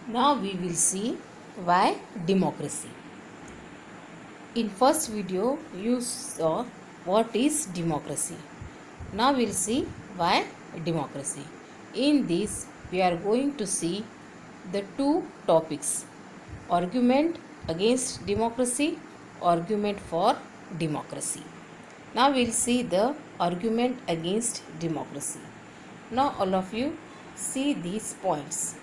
Now we will see why democracy. In first video you saw what is democracy. Now we'll see why democracy. In this we are going to see the two topics: argument against democracy, argument for democracy. Now we'll see the argument against democracy. Now all of you see these points.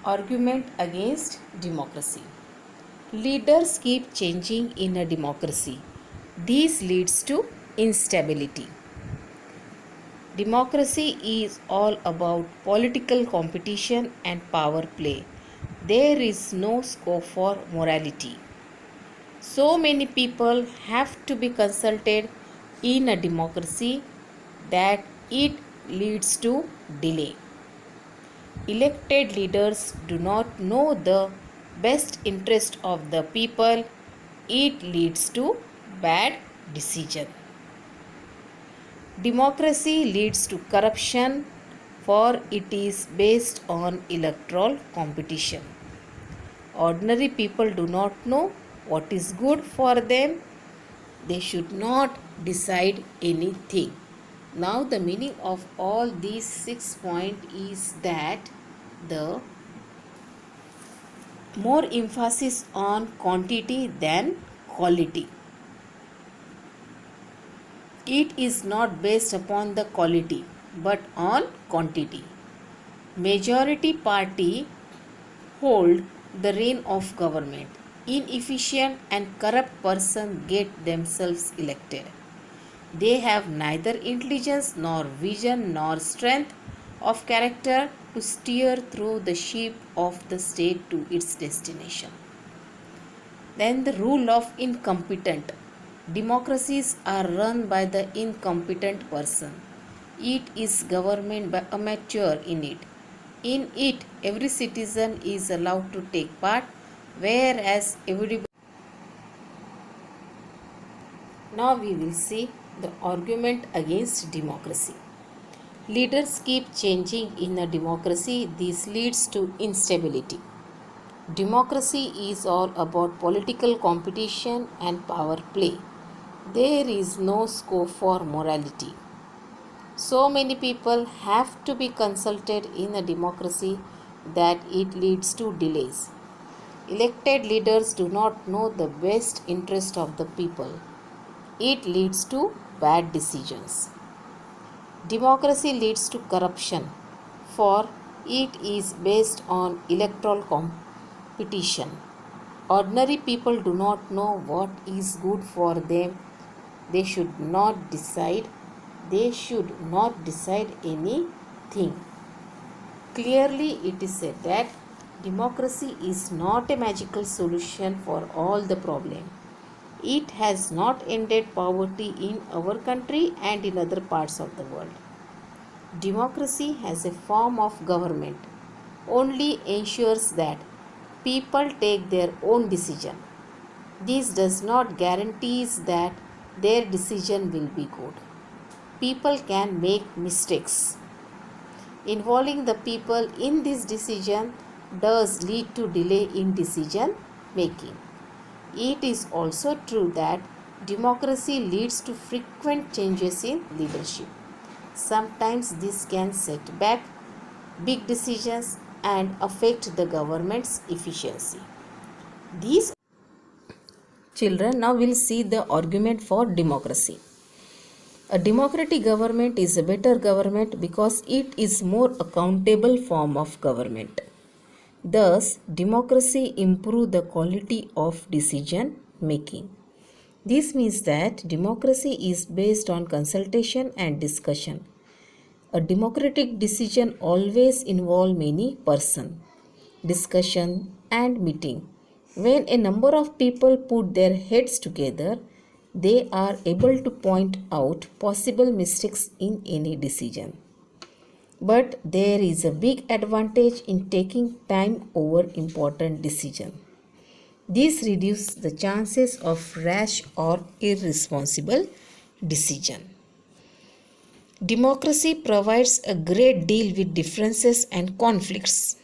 Argument against democracy. Leaders keep changing in a democracy. This leads to instability. Democracy is all about political competition and power play. There is no scope for morality. So many people have to be consulted in a democracy that it leads to delay. Elected leaders do not know the best interest of the people. It leads to bad decision. Democracy leads to corruption, for it is based on electoral competition. Ordinary people do not know what is good for them. They should not decide anything. Now the meaning of all these 6 points is that the more emphasis on quantity than quality. It is not based upon the quality but on quantity. Majority party hold the reign of government. Inefficient and corrupt persons get themselves elected. They have neither intelligence nor vision nor strength of character to steer through the ship of the state to its destination. Then the rule of incompetent. Democracies are run by the incompetent person. It is government by amateur in it. In it, every citizen is allowed to take part, whereas everybody. Now we will see the argument against democracy. Leaders keep changing in a democracy. This leads to instability. Democracy is all about political competition and power play. There is no scope for morality. So many people have to be consulted in a democracy that it leads to delays. Elected leaders do not know the best interest of the people. It leads to bad decisions. Democracy leads to corruption, for it is based on electoral competition. Ordinary people do not know what is good for them. They should not decide anything. Clearly, it is said that democracy is not a magical solution for all the problems. It has not ended poverty in our country and in other parts of the world. Democracy as a form of government only ensures that people take their own decision. This does not guarantee that their decision will be good. People can make mistakes. Involving the people in this decision does lead to delay in decision making. It is also true that democracy leads to frequent changes in leadership. Sometimes this can set back big decisions and affect the government's efficiency. These children now will see the argument for democracy. A democratic government is a better government because it is more accountable form of government. Thus, democracy improves the quality of decision making. This means that democracy is based on consultation and discussion. A democratic decision always involves many persons, discussion and meeting. When a number of people put their heads together, they are able to point out possible mistakes in any decision. But there is a big advantage in taking time over important decision. This reduces the chances of rash or irresponsible decision. Democracy provides a great deal with differences and conflicts.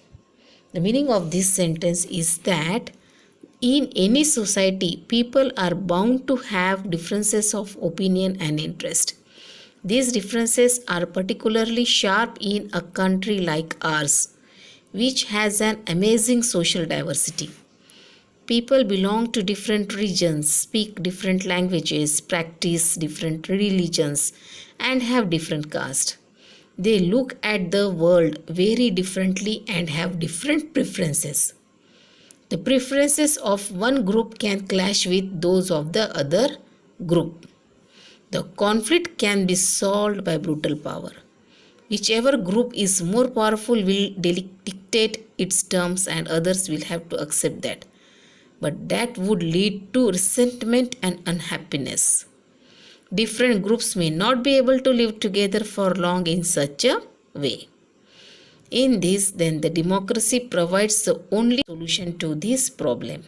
The meaning of this sentence is that in any society, people are bound to have differences of opinion and interest. These differences are particularly sharp in a country like ours, which has an amazing social diversity. People belong to different regions, speak different languages, practice different religions, and have different castes. They look at the world very differently and have different preferences. The preferences of one group can clash with those of the other group. The conflict can be solved by brutal power. Whichever group is more powerful will dictate its terms, and others will have to accept that. But that would lead to resentment and unhappiness. Different groups may not be able to live together for long in such a way. In this, then, the democracy provides the only solution to this problem.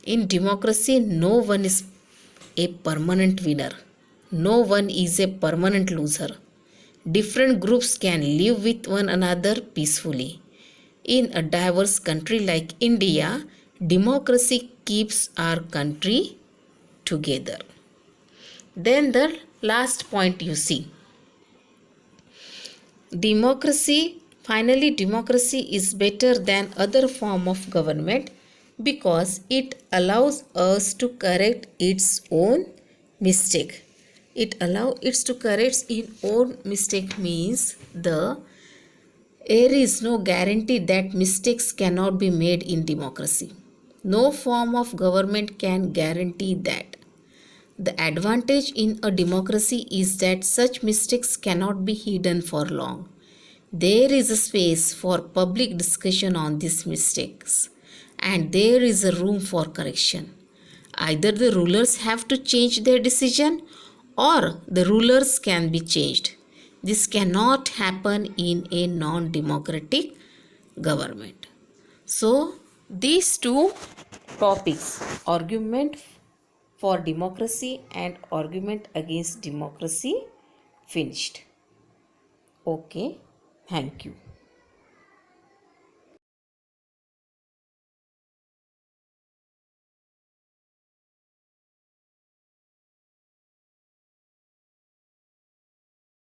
In democracy, no one is a permanent winner, no one is a permanent loser. Different groups can live with one another peacefully. In a diverse country like India, democracy keeps our country together. Then the last point you see. Democracy is better than other form of government because it allows us to correct its own mistake. It allows it to correct its own mistake means there is no guarantee that mistakes cannot be made in democracy. No form of government can guarantee that. The advantage in a democracy is that such mistakes cannot be hidden for long. There is a space for public discussion on these mistakes, and there is a room for correction. Either the rulers have to change their decision or the rulers can be changed. This cannot happen in a non-democratic government. So, these two topics, argument for democracy and argument against democracy, finished. Okay, thank you.